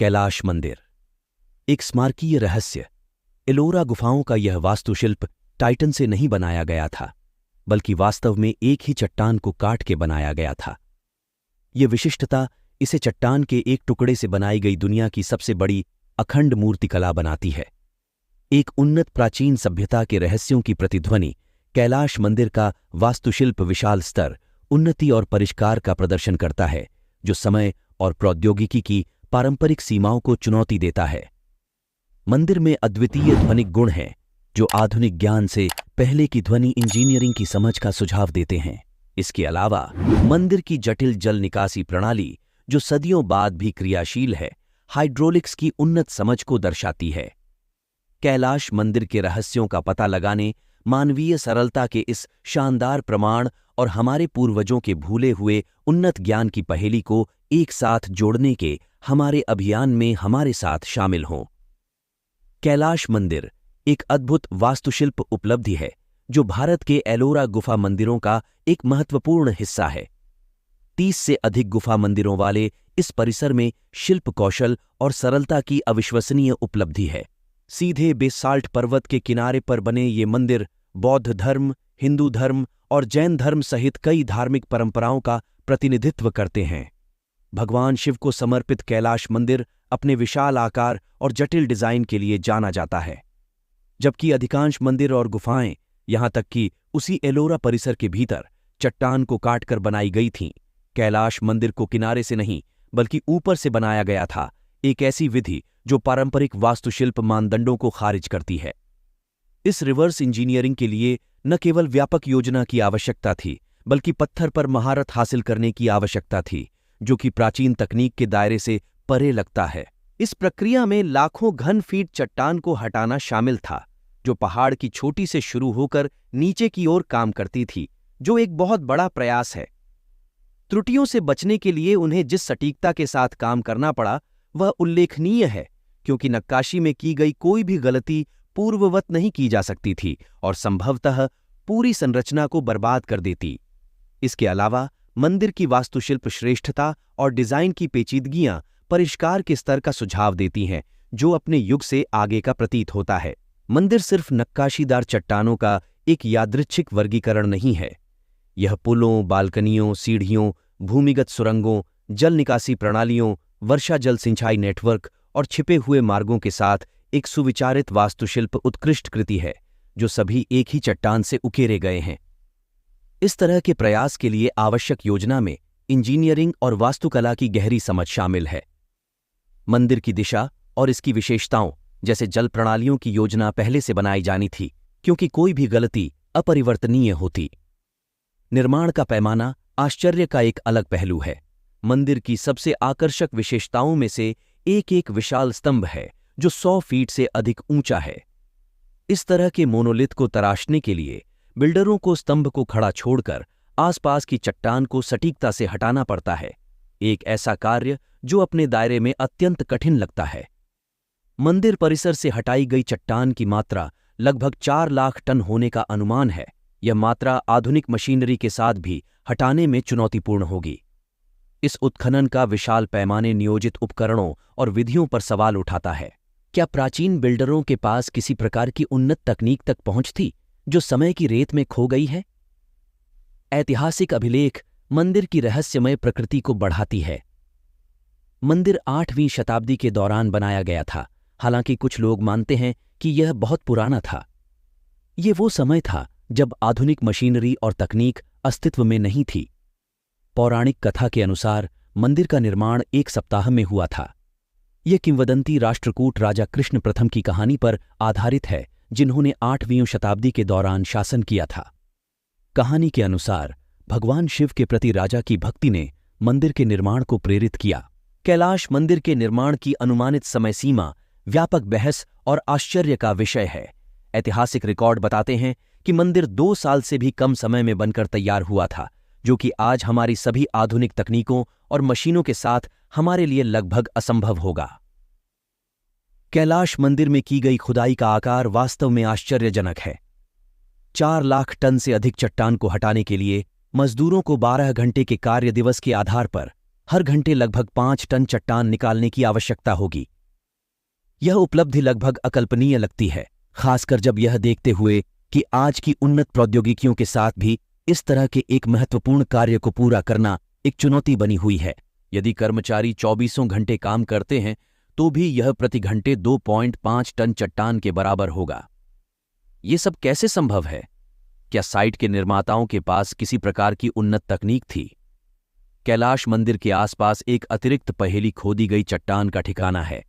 कैलाश मंदिर एक स्मारकीय रहस्य। एलोरा गुफाओं का यह वास्तुशिल्प टाइटन से नहीं बनाया गया था, बल्कि वास्तव में एक ही चट्टान को काट के बनाया गया था। यह विशिष्टता इसे चट्टान के एक टुकड़े से बनाई गई दुनिया की सबसे बड़ी अखंड मूर्तिकला बनाती है। एक उन्नत प्राचीन सभ्यता के रहस्यों की प्रतिध्वनि कैलाश मंदिर का वास्तुशिल्प विशाल स्तर, उन्नति और परिष्कार का प्रदर्शन करता है, जो समय और प्रौद्योगिकी की पारंपरिक सीमाओं को चुनौती देता है। मंदिर में अद्वितीय ध्वनिक गुण हैं, जो आधुनिक ज्ञान से पहले की ध्वनि इंजीनियरिंग की समझ का सुझाव देते हैं। इसके अलावा मंदिर की जटिल जल निकासी प्रणाली, जो सदियों बाद भी क्रियाशील है, हाइड्रोलिक्स की उन्नत समझ को दर्शाती है। कैलाश मंदिर के रहस्यों का पता लगाने, मानवीय सरलता के इस शानदार प्रमाण और हमारे पूर्वजों के भूले हुए उन्नत ज्ञान की पहेली को एक साथ जोड़ने के हमारे अभियान में हमारे साथ शामिल हों। कैलाश मंदिर एक अद्भुत वास्तुशिल्प उपलब्धि है, जो भारत के एलोरा गुफा मंदिरों का एक महत्वपूर्ण हिस्सा है। 30 से अधिक गुफा मंदिरों वाले इस परिसर में शिल्प कौशल और सरलता की अविश्वसनीय उपलब्धि है। सीधे बेसाल्ट पर्वत के किनारे पर बने ये मंदिर बौद्ध धर्म, हिंदू धर्म और जैन धर्म सहित कई धार्मिक परंपराओं का प्रतिनिधित्व करते हैं। भगवान शिव को समर्पित कैलाश मंदिर अपने विशाल आकार और जटिल डिजाइन के लिए जाना जाता है, जबकि अधिकांश मंदिर और गुफाएं, यहां तक कि उसी एलोरा परिसर के भीतर, चट्टान को काटकर बनाई गई थीं। कैलाश मंदिर को किनारे से नहीं, बल्कि ऊपर से बनाया गया था, एक ऐसी विधि जो पारंपरिक वास्तुशिल्प मानदंडों को खारिज करती है। इस रिवर्स इंजीनियरिंग के लिए न केवल व्यापक योजना की आवश्यकता थी, बल्कि पत्थर पर महारत हासिल करने की आवश्यकता थी, जो कि प्राचीन तकनीक के दायरे से परे लगता है। इस प्रक्रिया में लाखों घन फीट चट्टान को हटाना शामिल था, जो पहाड़ की चोटी से शुरू होकर नीचे की ओर काम करती थी, जो एक बहुत बड़ा प्रयास है। त्रुटियों से बचने के लिए उन्हें जिस सटीकता के साथ काम करना पड़ा, वह उल्लेखनीय है, क्योंकि नक्काशी में की गई कोई भी गलती पूर्ववत नहीं की जा सकती थी और संभवतः पूरी संरचना को बर्बाद कर देती। इसके अलावा मंदिर की वास्तुशिल्प श्रेष्ठता और डिजाइन की पेचीदगियां परिष्कार के स्तर का सुझाव देती हैं, जो अपने युग से आगे का प्रतीत होता है। मंदिर सिर्फ नक्काशीदार चट्टानों का एक यादृच्छिक वर्गीकरण नहीं है। यह पुलों, बालकनियों, सीढ़ियों, भूमिगत सुरंगों, जल निकासी प्रणालियों, वर्षा जल सिंचाई नेटवर्क और छिपे हुए मार्गों के साथ एक सुविचारित वास्तुशिल्प उत्कृष्ट कृति है, जो सभी एक ही चट्टान से उकेरे गए हैं। इस तरह के प्रयास के लिए आवश्यक योजना में इंजीनियरिंग और वास्तुकला की गहरी समझ शामिल है। मंदिर की दिशा और इसकी विशेषताओं, जैसे जल प्रणालियों की योजना पहले से बनाई जानी थी, क्योंकि कोई भी गलती अपरिवर्तनीय होती। निर्माण का पैमाना आश्चर्य का एक अलग पहलू है। मंदिर की सबसे आकर्षक विशेषताओं में से एक विशाल स्तंभ है, जो 100 फीट से अधिक ऊंचा है। इस तरह के मोनोलिथ को तराशने के लिए बिल्डरों को स्तंभ को खड़ा छोड़कर आसपास की चट्टान को सटीकता से हटाना पड़ता है, एक ऐसा कार्य जो अपने दायरे में अत्यंत कठिन लगता है। मंदिर परिसर से हटाई गई चट्टान की मात्रा लगभग 4 लाख टन होने का अनुमान है। यह मात्रा आधुनिक मशीनरी के साथ भी हटाने में चुनौतीपूर्ण होगी। इस उत्खनन का विशाल पैमाने नियोजित उपकरणों और विधियों पर सवाल उठाता है। क्या प्राचीन बिल्डरों के पास किसी प्रकार की उन्नत तकनीक तक पहुंच थी, जो समय की रेत में खो गई है? ऐतिहासिक अभिलेख मंदिर की रहस्यमय प्रकृति को बढ़ाती है। मंदिर 8वीं शताब्दी के दौरान बनाया गया था, हालांकि कुछ लोग मानते हैं कि यह बहुत पुराना था। यह वो समय था जब आधुनिक मशीनरी और तकनीक अस्तित्व में नहीं थी। पौराणिक कथा के अनुसार मंदिर का निर्माण 1 सप्ताह में हुआ था। यह किंवदंती राष्ट्रकूट राजा कृष्ण प्रथम की कहानी पर आधारित है, जिन्होंने 8वीं शताब्दी के दौरान शासन किया था। कहानी के अनुसार भगवान शिव के प्रति राजा की भक्ति ने मंदिर के निर्माण को प्रेरित किया। कैलाश मंदिर के निर्माण की अनुमानित समय सीमा व्यापक बहस और आश्चर्य का विषय है। ऐतिहासिक रिकॉर्ड बताते हैं कि मंदिर 2 साल से भी कम समय में बनकर तैयार हुआ था, जो कि आज हमारी सभी आधुनिक तकनीकों और मशीनों के साथ हमारे लिए लगभग असंभव होगा। कैलाश मंदिर में की गई खुदाई का आकार वास्तव में आश्चर्यजनक है। 4 लाख टन से अधिक चट्टान को हटाने के लिए मजदूरों को 12 घंटे के कार्य दिवस के आधार पर हर घंटे लगभग 5 टन चट्टान निकालने की आवश्यकता होगी। यह उपलब्धि लगभग अकल्पनीय लगती है, खासकर जब यह देखते हुए कि आज की उन्नत प्रौद्योगिकियों के साथ भी इस तरह के एक महत्वपूर्ण कार्य को पूरा करना एक चुनौती बनी हुई है। यदि कर्मचारी 24 घंटे काम करते हैं तो भी यह प्रति घंटे 2.5 टन चट्टान के बराबर होगा। ये सब कैसे संभव है? क्या साइट के निर्माताओं के पास किसी प्रकार की उन्नत तकनीक थी? कैलाश मंदिर के आसपास एक अतिरिक्त पहेली खोदी गई चट्टान का ठिकाना है।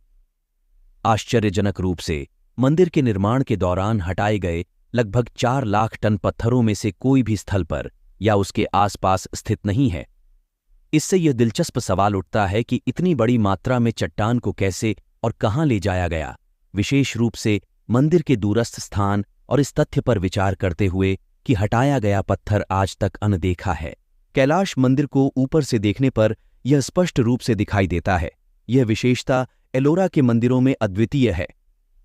आश्चर्यजनक रूप से मंदिर के निर्माण के दौरान हटाए गए लगभग 4 लाख टन पत्थरों में से कोई भी स्थल पर या उसके आसपास स्थित नहीं है। इससे यह दिलचस्प सवाल उठता है कि इतनी बड़ी मात्रा में चट्टान को कैसे और कहां ले जाया गया, विशेष रूप से मंदिर के दूरस्थ स्थान, और इस तथ्य पर विचार करते हुए कि हटाया गया पत्थर आज तक अनदेखा है। कैलाश मंदिर को ऊपर से देखने पर यह स्पष्ट रूप से दिखाई देता है। यह विशेषता एलोरा के मंदिरों में अद्वितीय है।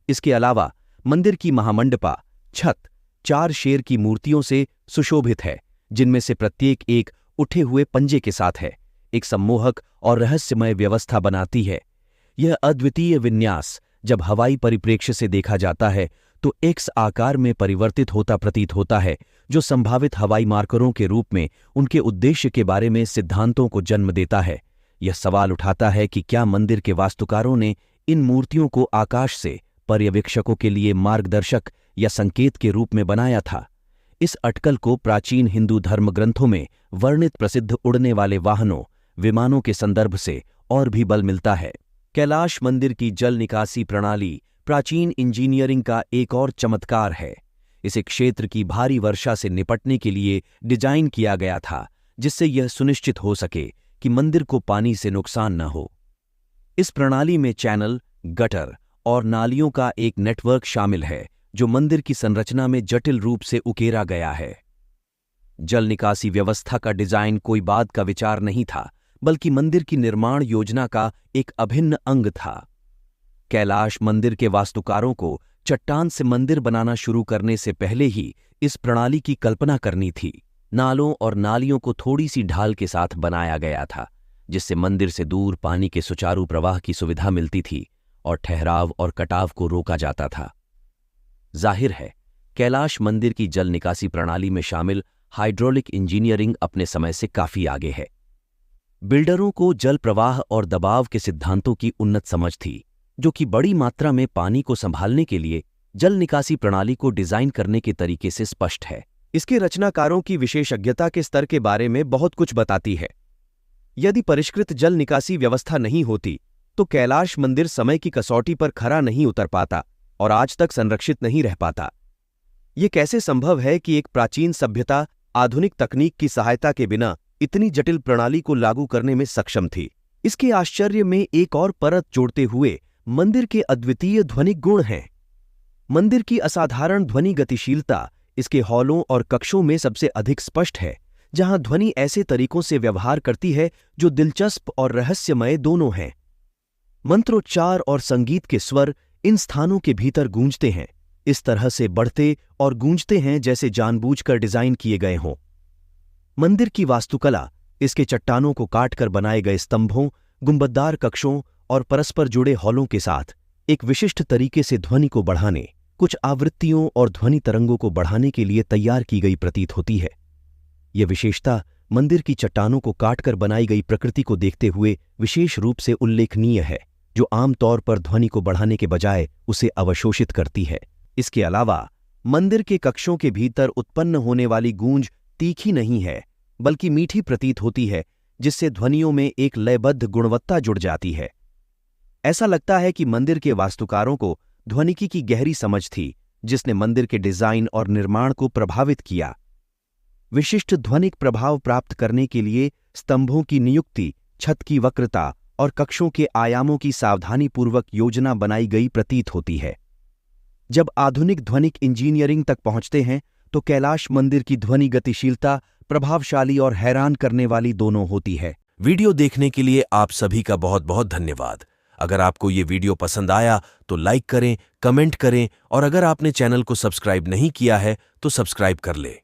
इसके अलावा मंदिर की महामंडपा छत 4 शेर की मूर्तियों से सुशोभित है, जिनमें से प्रत्येक एक उठे हुए पंजे के साथ है, एक सम्मोहक और रहस्यमय व्यवस्था बनाती है। यह अद्वितीय विन्यास जब हवाई परिप्रेक्ष्य से देखा जाता है तो एक्स आकार में परिवर्तित होता प्रतीत होता है, जो संभावित हवाई मार्करों के रूप में उनके उद्देश्य के बारे में सिद्धांतों को जन्म देता है। यह सवाल उठाता है कि क्या मंदिर के वास्तुकारों ने इन मूर्तियों को आकाश से पर्यवेक्षकों के लिए मार्गदर्शक या संकेत के रूप में बनाया था। इस अटकल को प्राचीन हिंदू धर्म ग्रंथों में वर्णित प्रसिद्ध उड़ने वाले वाहनों, विमानों के संदर्भ से और भी बल मिलता है। कैलाश मंदिर की जल निकासी प्रणाली प्राचीन इंजीनियरिंग का एक और चमत्कार है। इसे क्षेत्र की भारी वर्षा से निपटने के लिए डिजाइन किया गया था, जिससे यह सुनिश्चित हो सके कि मंदिर को पानी से नुकसान न हो। इस प्रणाली में चैनल, गटर और नालियों का एक नेटवर्क शामिल है, जो मंदिर की संरचना में जटिल रूप से उकेरा गया है। जल निकासी व्यवस्था का डिजाइन कोई बाद का विचार नहीं था, बल्कि मंदिर की निर्माण योजना का एक अभिन्न अंग था। कैलाश मंदिर के वास्तुकारों को चट्टान से मंदिर बनाना शुरू करने से पहले ही इस प्रणाली की कल्पना करनी थी। नालों और नालियों को थोड़ी सी ढाल के साथ बनाया गया था, जिससे मंदिर से दूर पानी के सुचारू प्रवाह की सुविधा मिलती थी और ठहराव और कटाव को रोका जाता था। जाहिर है, कैलाश मंदिर की जल निकासी प्रणाली में शामिल हाइड्रोलिक इंजीनियरिंग अपने समय से काफी आगे है। बिल्डरों को जल प्रवाह और दबाव के सिद्धांतों की उन्नत समझ थी, जो कि बड़ी मात्रा में पानी को संभालने के लिए जल निकासी प्रणाली को डिजाइन करने के तरीके से स्पष्ट है। इसके रचनाकारों की विशेषज्ञता के स्तर के बारे में बहुत कुछ बताती है। यदि परिष्कृत जल निकासी व्यवस्था नहीं होती तो कैलाश मंदिर समय की कसौटी पर खरा नहीं उतर पाता और आज तक संरक्षित नहीं रह पाता। ये कैसे संभव है कि एक प्राचीन सभ्यता आधुनिक तकनीक की सहायता के बिना इतनी जटिल प्रणाली को लागू करने में सक्षम थी? इसके आश्चर्य में एक और परत जोड़ते हुए मंदिर के अद्वितीय ध्वनिक गुण हैं। मंदिर की असाधारण ध्वनि गतिशीलता इसके हॉलों और कक्षों में सबसे अधिक स्पष्ट है, जहां ध्वनि ऐसे तरीकों से व्यवहार करती है जो दिलचस्प और रहस्यमय दोनों हैं। मंत्रोच्चार और संगीत के स्वर इन स्थानों के भीतर गूंजते हैं, इस तरह से बढ़ते और गूंजते हैं जैसे जानबूझकर डिजाइन किए गए हों। मंदिर की वास्तुकला इसके चट्टानों को काटकर बनाए गए स्तंभों, गुंबददार कक्षों और परस्पर जुड़े हॉलों के साथ एक विशिष्ट तरीके से ध्वनि को बढ़ाने, कुछ आवृत्तियों और ध्वनि तरंगों को बढ़ाने के लिए तैयार की गई प्रतीत होती है। यह विशेषता मंदिर की चट्टानों को काटकर बनाई गई प्रकृति को देखते हुए विशेष रूप से उल्लेखनीय है, जो आमतौर पर ध्वनि को बढ़ाने के बजाय उसे अवशोषित करती है। इसके अलावा मंदिर के कक्षों के भीतर उत्पन्न होने वाली गूंज तीखी नहीं है, बल्कि मीठी प्रतीत होती है, जिससे ध्वनियों में एक लयबद्ध गुणवत्ता जुड़ जाती है। ऐसा लगता है कि मंदिर के वास्तुकारों को ध्वनिकी की गहरी समझ थी, जिसने मंदिर के डिजाइन और निर्माण को प्रभावित किया। विशिष्ट ध्वनिक प्रभाव प्राप्त करने के लिए स्तंभों की नियुक्ति, छत की वक्रता और कक्षों के आयामों की सावधानीपूर्वक योजना बनाई गई प्रतीत होती है। जब आधुनिक ध्वनिक इंजीनियरिंग तक पहुंचते हैं तो कैलाश मंदिर की ध्वनि गतिशीलता प्रभावशाली और हैरान करने वाली दोनों होती है। वीडियो देखने के लिए आप सभी का बहुत बहुत धन्यवाद। अगर आपको ये वीडियो पसंद आया तो लाइक करें, कमेंट करें और अगर आपने चैनल को सब्सक्राइब नहीं किया है तो सब्सक्राइब कर लें।